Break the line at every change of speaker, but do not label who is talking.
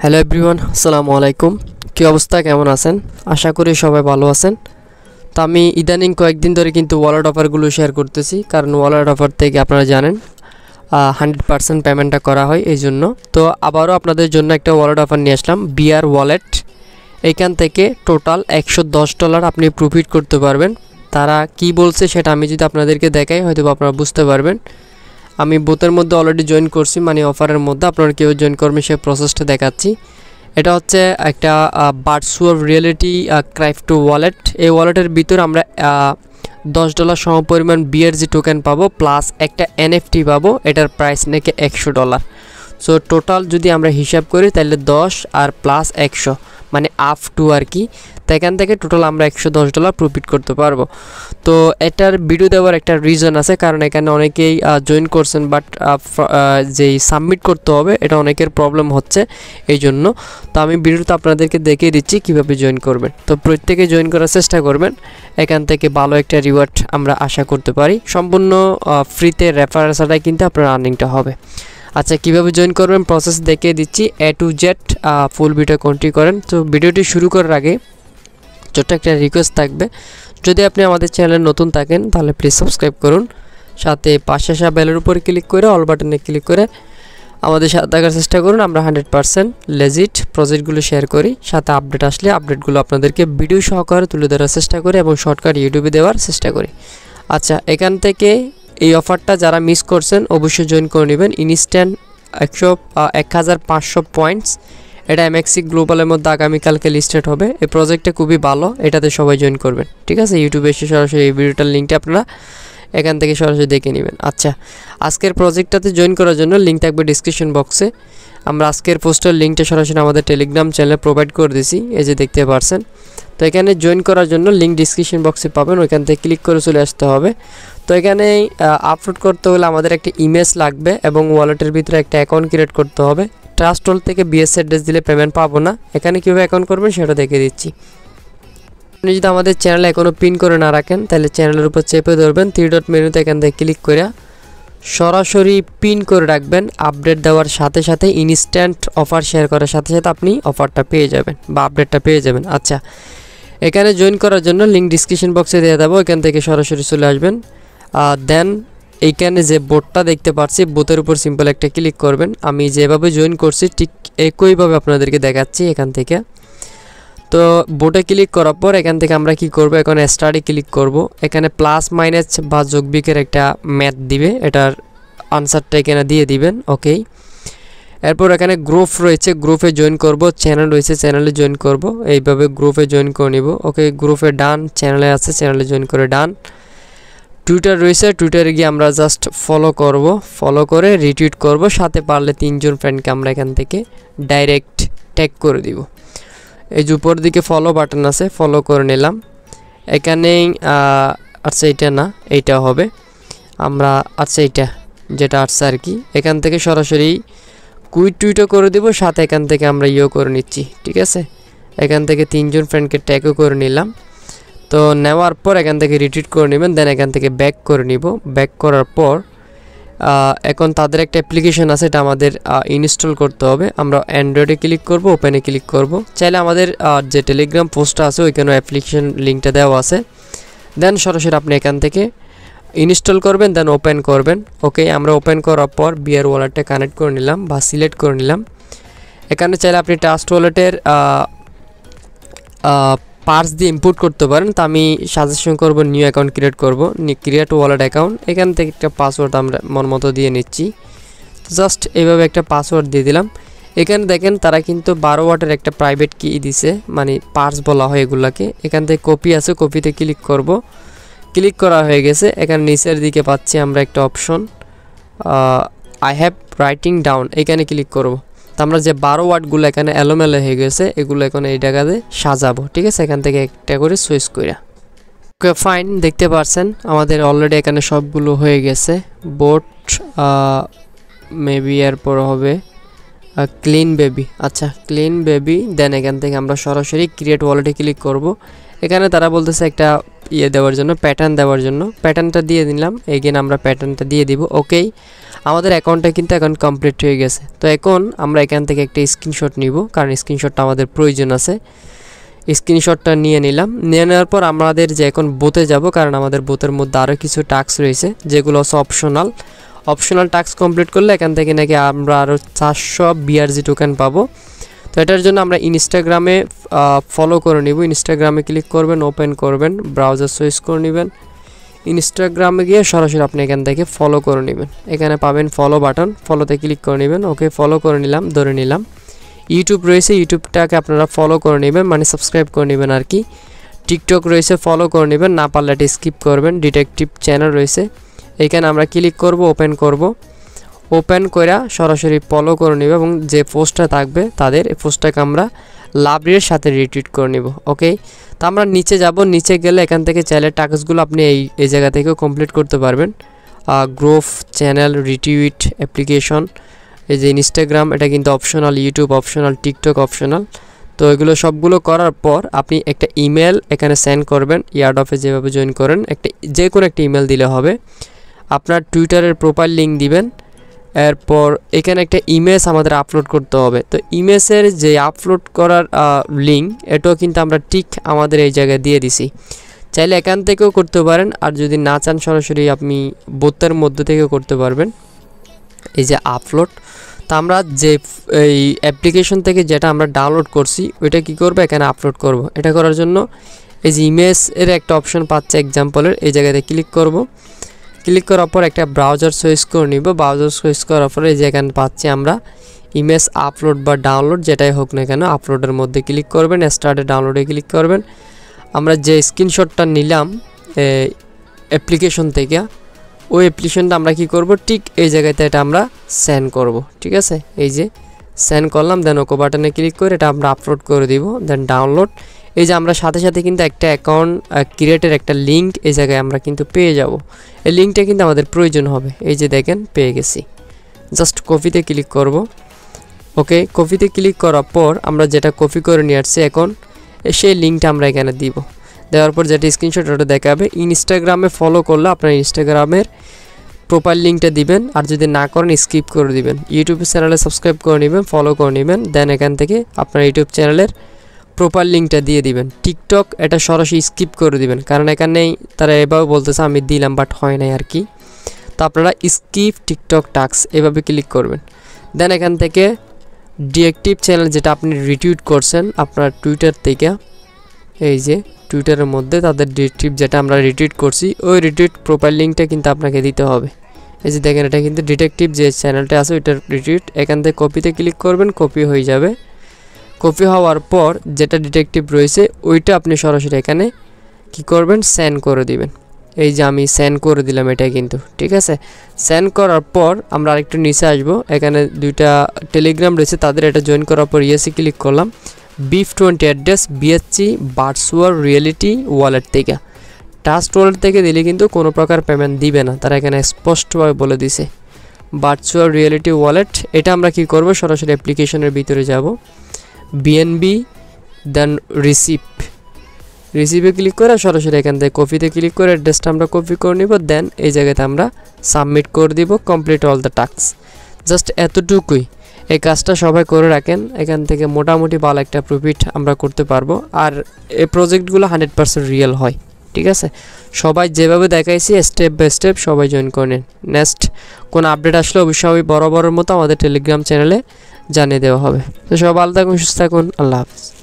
Hello everyone, আসসালামু আলাইকুম। কী অবস্থা, কেমন আছেন? আশা করি সবাই ভালো আছেন। তো আমি ইদানিং কয়েকদিন ধরে কিন্তু ওয়ালেট অফারগুলো শেয়ার করতেছি, কারণ ওয়ালেট অফার থেকে আপনারা জানেন 100% পেমেন্টটা করা হয় এই জন্য। তো আবারও আপনাদের জন্য একটা ওয়ালেট অফার নিয়ে আসলাম, বিআর ওয়ালেট। এইখান থেকে টোটাল $110 আপনি প্রফিট করতে পারবেন। তারা কি বলছে সেটা আমি যদি আপনাদেরকে দেখাই হয়তো আপনারা বুঝতে পারবেন। আমি বোথের মধ্যে অলরেডি জয়েন করছি, মানে অফারের মধ্যে। আপনারা কেউ জয়েন করবেন সেই প্রসেসটা দেখাচ্ছি। এটা হচ্ছে একটা ভার্চুয়াল রিয়েলিটি ক্রাইপ্টো ওয়ালেট। এই ওয়ালেটের ভিতর আমরা $10 সমপরিমাণ বিআরজি টোকেন পাবো, প্লাস একটা এনএফটি পাবো। এটার প্রাইস নাকি $100। সো টোটাল যদি আমরা হিসাব করি তাহলে 10 আর প্লাস 100 মানে আপ টু আর কি। তো এখান থেকে টোটাল আমরা $110 প্রফিট করতে পারবো। তো এটার ভিডিও দেওয়ার একটা রিজন আছে, কারণ এখানে অনেকেই জয়েন করছেন, বাট যেই সাবমিট করতে হবে এটা অনেকের প্রবলেম হচ্ছে এই জন্য। তো আমি ভিডিওতে আপনাদেরকে দেখিয়ে দিচ্ছি কীভাবে জয়েন করবেন। তো প্রত্যেকে জয়েন করার চেষ্টা করবেন, এখান থেকে ভালো একটা রিওয়ার্ড আমরা আশা করতে পারি। সম্পূর্ণ ফ্রিতে রেফারেল ছাড়াই কিন্তু আপনার আর্নিংটা হবে। আচ্ছা, কীভাবে জয়েন করবেন প্রসেস দেখিয়ে দিচ্ছি A to Z। Full video continue করেন। তো ভিডিওটি শুরু করার আগে ছোট্ট একটা রিকোয়েস্ট থাকবে, যদি আপনি আমাদের চ্যানেলে নতুন থাকেন তাহলে প্লিজ সাবস্ক্রাইব করুন, সাথে পাশে আসা বেলের উপরে ক্লিক করে অল বাটনে ক্লিক করে আমাদের সাথে থাকার চেষ্টা করুন। আমরা 100% লেজিট প্রজেক্টগুলো শেয়ার করি, সাথে আপডেট আসলে আপডেটগুলো আপনাদেরকে ভিডিও সহকারে তুলে ধরার চেষ্টা করি এবং শর্টকাট ইউটিউবে দেওয়ার চেষ্টা করি। আচ্ছা, এখান থেকে এই অফারটা যারা মিস করছেন অবশ্যই জয়েন করে নেবেন। Instant 1500 points. এটা MXC গ্লোবালের মধ্যে আগামীকালকে লিস্টেড হবে। এই প্রজেক্টটা খুবই ভালো, এটাতে সবাই জয়েন করবেন, ঠিক আছে? ইউটিউবে এসে সরাসরি এই ভিডিওটার লিঙ্কটা আপনারা এখান থেকে সরাসরি দেখে নেবেন। আচ্ছা, আজকের প্রজেক্টটাতে জয়েন করার জন্য লিঙ্ক থাকবে ডিসক্রিপশন বক্সে। আমরা আজকের পোস্টের লিঙ্কটা সরাসরি আমাদের টেলিগ্রাম চ্যানেলে প্রোভাইড করে দিয়েছি, এই যে দেখতে পারছেন। তো এখানে জয়েন করার জন্য লিঙ্ক ডিসক্রিপশন বক্সে পাবেন, ওইখান থেকে ক্লিক করে চলে আসতে হবে। তো এখানে আপলোড করতে হলে আমাদের একটা ইমেজ লাগবে এবং ওয়ালেটের ভিতরে একটা অ্যাকাউন্ট ক্রিয়েট করতে হবে। ট্রাস্ট ওয়ালেট থেকে বিএস অ্যাড্রেস দিলে পেমেন্ট পাবো না। এখানে কীভাবে অ্যাকাউন্ট করবেন সেটা দেখে দিচ্ছি। আপনি যদি আমাদের চ্যানেলে এখনও পিন করে না রাখেন তাহলে চ্যানেলের উপর চেপে ধরবেন, 3 ডট মেনুতে এখান থেকে ক্লিক করে সরাসরি পিন করে রাখবেন। আপডেট দেওয়ার সাথে সাথে ইনস্ট্যান্ট অফার শেয়ার করার সাথে সাথে আপনি অফারটা পেয়ে যাবেন বা আপডেটটা পেয়ে যাবেন। আচ্ছা, এখানে জয়েন করার জন্য লিঙ্ক ডিসক্রিপশন বক্সে দিয়ে দেবো, এখান থেকে সরাসরি চলে আসবেন। দেন এইখানে যে বোর্ডটা দেখতে পাচ্ছি, বোর্ডের উপর সিম্পল একটা ক্লিক করবেন। আমি যেভাবে জয়েন করছি ঠিক একইভাবে আপনাদেরকে দেখাচ্ছি এখান থেকে। তো বোর্ডে ক্লিক করার পর এখান থেকে আমরা কি করব, এখন স্টাডি ক্লিক করব। এখানে প্লাস মাইনাস বা যোগবিকের একটা ম্যাথ দিবে, এটার আনসারটা এখানে দিয়ে দিবেন। ওকে, এরপর এখানে গ্রুপ রয়েছে, গ্রুপে জয়েন করব। চ্যানেল রয়েছে, চ্যানেলে জয়েন করব। এইভাবে গ্রুপে জয়েন করে নিব। ওকে, গ্রুপে ডান। চ্যানেলে আছে, চ্যানেলে জয়েন করে ডান। টুইটার রয়েছে, টুইটারে গিয়ে আমরা জাস্ট ফলো করব, ফলো করে রিটুইট করব। সাথে পারলে 3 জন ফ্রেন্ডকে আমরা এখান থেকে ডাইরেক্ট ট্যাগ করে দিব। এই যে উপর দিকে ফলো বাটন আছে, ফলো করে নিলাম। এখানেই আচ্ছা এইটা না, এইটা হবে আমরা, আচ্ছা এইটা যেটা আসছে আর কি। এখান থেকে সরাসরি কুইট টুইটও করে দিব, সাথে এখান থেকে আমরা ইয়েও করে নিচ্ছি, ঠিক আছে? এখান থেকে 3 জন ফ্রেন্ডকে ট্যাগও করে নিলাম। তো নেওয়ার পর এখান থেকে রিটুইট করে নেবেন, দেন এখান থেকে ব্যাক করে নিব। ব্যাক করার পর এখন তাদের একটা অ্যাপ্লিকেশন আছে, এটা আমাদের ইনস্টল করতে হবে। আমরা অ্যান্ড্রয়েডে ক্লিক করব, ওপেনে ক্লিক করব। চাইলে আমাদের যে টেলিগ্রাম পোস্টটা আছে ওইখানে অ্যাপ্লিকেশন লিঙ্কটা দেওয়া আছে। দেন সরাসরি আপনি এখান থেকে ইনস্টল করবেন, দেন ওপেন করবেন। ওকে, আমরা ওপেন করার পর বিআর ওয়ালেটটা কানেক্ট করে নিলাম বা সিলেক্ট করে নিলাম। এখানে চাইলে আপনি ট্রাস্ট ওয়ালেটের পার্টস দিয়ে ইম্পোর্ট করতে পারেন। তো আমি সাজেশন করব নিউ অ্যাকাউন্ট ক্রিয়েট করব, ক্রিয়েট ওয়ালেট অ্যাকাউন্ট। এখান থেকে একটা পাসওয়ার্ড আমরা মন মতো দিয়ে নিচ্ছি। জাস্ট এইভাবে একটা পাসওয়ার্ড দিয়ে দিলাম। এখানে দেখেন তারা কিন্তু 12 ওয়াটের একটা প্রাইভেট কি দিছে, মানে পার্টস বলা হয় এগুলাকে। এখান থেকে কপি আছে, কপিতে ক্লিক করব। ক্লিক করা হয়ে গেছে। এখানে নিচের দিকে পাচ্ছি আমরা একটা option, I have writing down, এখানে ক্লিক করব। তো আমরা যে 12 ওয়াটগুলো এখানে এলোমেলো হয়ে গেছে এগুলো এখন এই জায়গাতে সাজাবো, ঠিক আছে? এখান থেকে একটা করে সুইচ করে। ওকে, ফাইন, দেখতে পাচ্ছেন আমাদের অলরেডি এখানে সবগুলো হয়ে গেছে। বোট মেবি এরপর হবে ক্লিন বেবি। আচ্ছা, ক্লিন বেবি। দেন এখান থেকে আমরা সরাসরি ক্রিয়েট ওয়ালেটে ক্লিক করব। এখানে তারা বলতেছে একটা ইয়ে দেওয়ার জন্য, প্যাটার্ন দেওয়ার জন্য প্যাটার্নটা দিয়ে দিলাম। এগেন আমরা প্যাটার্নটা দিয়ে দিব। ওকেই, আমাদের অ্যাকাউন্টটা কিন্তু এখন কমপ্লিট হয়ে গেছে। তো এখন আমরা এখান থেকে একটা স্ক্রিনশট নিব, কারণ স্ক্রিনশটটা আমাদের প্রয়োজন আছে। স্ক্রিনশটটা নিয়ে নিলাম। নিয়ে নেওয়ার পর আমাদের যে এখন বোতে যাব, কারণ আমাদের বোতের মধ্যে আরও কিছু টাস্ক রয়েছে যেগুলো হচ্ছে অপশনাল টাস্ক কমপ্লিট করলে এখান থেকে নাকি আমরা আরও 400 BRG টোকেন পাবো। তো এটার জন্য আমরা ইনস্টাগ্রামে ফলো করে নিব। ইনস্টাগ্রামে ক্লিক করবেন, ওপেন করবেন, ব্রাউজার চয়েস করে নেবেন। ইনস্টাগ্রামে গিয়ে সরাসরি আপনি এখান থেকে ফলো করে নেবেন। এখানে পাবেন ফলো বাটন, ফলোতে ক্লিক করে নেবেন। ওকে, ফলো করে নিলাম, ধরে নিলাম। ইউটিউব রয়েছে, ইউটিউবটাকে আপনারা ফলো করে নেবেন, মানে সাবস্ক্রাইব করে নেবেন আর কি। টিকটক রয়েছে, ফলো করে নেবেন, না পারলে এটা স্কিপ করবেন। ডিটেকটিভ চ্যানেল রয়েছে, এখানে আমরা ক্লিক করব, ওপেন করব। ওপেন করে সরাসরি ফলো করে নেব এবং যে পোস্টটা থাকবে তাদের এই পোস্টটাকে আমরা লাইব্রেরির সাথে রিটুইট করে নেব। ওকে, তো আমরা নিচে যাব। নিচে গেলে এখান থেকে চাইলে টাস্কগুলো আপনি এই জায়গা থেকেও কমপ্লিট করতে পারবেন। গ্রুপ, চ্যানেল, রিটুইট, অ্যাপ্লিকেশন, এই যে ইনস্টাগ্রাম এটা কিন্তু optional, YouTube optional, TikTok optional. তো এগুলো সবগুলো করার পর আপনি একটা ইমেল এখানে সেন্ড করবেন। ইয়ারডপে যেভাবে জয়েন করেন যে কোনো একটা ইমেল দিলে হবে। আপনার টুইটারের প্রোফাইল লিঙ্ক দিবেন। এরপর এখানে একটা ইমেজ আমাদের আপলোড করতে হবে। তো ইমেজের যে আপলোড করার লিঙ্ক এটাও কিন্তু আমরা ঠিক আমাদের এই জায়গায় দিয়ে দিছি। চাইলে এখান থেকেও করতে পারেন, আর যদি না চান সরাসরি আপনি বোতের মধ্যে থেকেও করতে পারবেন। এই যে আপলোড, তো আমরা যে এই অ্যাপ্লিকেশন থেকে যেটা আমরা ডাউনলোড করছি ওইটা কি করব, এখানে আপলোড করব। এটা করার জন্য এই যে ইমেজের একটা অপশন পাচ্ছে এক্সাম্পলের, এই জায়গাতে ক্লিক করব। ক্লিক করার পর একটা ব্রাউজার চয়েস করে নিব। ব্রাউজার চয়েস করার পরে এই যে এখানে পাচ্ছি আমরা ইমেজ আপলোড বা ডাউনলোড যেটাই হোক না কেন, আপলোডের মধ্যে ক্লিক করবেন, স্টার্টে ডাউনলোডে ক্লিক করবেন। আমরা যে স্ক্রিনশটটা নিলাম অ্যাপ্লিকেশন থেকে, ওই অ্যাপ্লিকেশনটা আমরা কি করব, ঠিক এই জায়গাতে এটা আমরা সেন্ড করব। ঠিক আছে, এই যে সেন্ড করলাম, দেন ওকে বাটনে ক্লিক করে এটা আমরা আপলোড করে দিব। দেন ডাউনলোড, এই যে আমরা সাথে সাথে কিন্তু একটা অ্যাকাউন্ট ক্রিয়েটের একটা লিঙ্ক এই জায়গায় আমরা কিন্তু পেয়ে যাব। এই লিঙ্কটা কিন্তু আমাদের প্রয়োজন হবে। এই যে দেখেন পেয়ে গেছি, জাস্ট কপিতে ক্লিক করব। ওকে, কপিতে ক্লিক করার পর আমরা যেটা কপি করে নিয়ে আসছি এখন সেই লিঙ্কটা আমরা এখানে দিব। দেওয়ার পর যেটা স্ক্রিনশট ওটা দেখাবে। ইনস্টাগ্রামে ফলো করলে আপনার ইনস্টাগ্রামের প্রোফাইল লিঙ্কটা দিবেন, আর যদি না করেন স্কিপ করে দিবেন। ইউটিউব চ্যানেলে সাবস্ক্রাইব করে নেবেন, ফলো করে নেবেন, দেন এখান থেকে আপনার ইউটিউব চ্যানেলের প্রোফাইল লিঙ্কটা দিয়ে দিবেন। টিকটক এটা সরাসরি স্কিপ করে দিবেন, কারণ এখানেই তারা এভাবে বলতেছে আমি দিলাম বাট হয় নাই আর কি। তো আপনারা স্কিপ টিকটক টাস্ক এভাবে ক্লিক করবেন। দেন এখান থেকে ডিএক্টিভ চ্যানেল যেটা আপনি রিটুইট করছেন আপনার টুইটার থেকে, এই যে টুইটারের মধ্যে তাদের ডিটেকটিভ যেটা আমরা রিটুইট করছি ওই রিটুইট প্রোফাইল লিঙ্কটা কিন্তু আপনাকে দিতে হবে। এই যে দেখেন এটা কিন্তু ডিটেকটিভ যে চ্যানেলটা আছে ওইটার রিটুইট। এখান থেকে কপিতে ক্লিক করবেন, কপি হয়ে যাবে। কপি হওয়ার পর যেটা ডিটেকটিভ রয়েছে ওইটা আপনি সরাসরি এখানে কি করবেন, সেন্ড করে দিবেন। এই যে আমি সেন্ড করে দিলাম এটা কিন্তু, ঠিক আছে। সেন্ড করার পর আমরা আরেকটু নিচে আসবো, এখানে দুইটা টেলিগ্রাম রয়েছে তাদের এটা জয়েন করার পর ইয়েসি ক্লিক করলাম। BIF20 address BHC virtual reality wallet থেকে, ট্রাস্ট ওয়ালেট থেকে দিলে কিন্তু কোনো প্রকার পেমেন্ট দিবে না, তারা এখানে স্পষ্টভাবে বলে দিছে। ভার্চুয়াল রিয়েলিটি ওয়ালেট এটা আমরা কি করব, সরাসরি অ্যাপ্লিকেশনের ভিতরে যাব, BNB দেন রিসিভে ক্লিক করে সরাসরি এখান থেকে কপিতে ক্লিক করে অ্যাড্রেসটা আমরা কপি করে নিব। দেন এই জায়গাতে আমরা সাবমিট করে দিব, complete all the task. Just এতটুকুই, এই কাজটা সবাই করে রাখেন, এখান থেকে মোটামুটি ভালো একটা প্রফিট আমরা করতে পারবো। আর এই প্রজেক্টগুলো 100% রিয়েল হয়, ঠিক আছে। সবাই যেভাবে দেখাইছি স্টেপ বাই স্টেপ সবাই জয়েন করে নিন। নেক্সট কোন আপডেট আসলে অবশ্যই বরাবরের মতো আমাদের টেলিগ্রাম চ্যানেলে জানিয়ে দেওয়া হবে। তো সবাই ভালো থাকুন, সুস্থ থাকুন, আল্লাহ হাফিজ।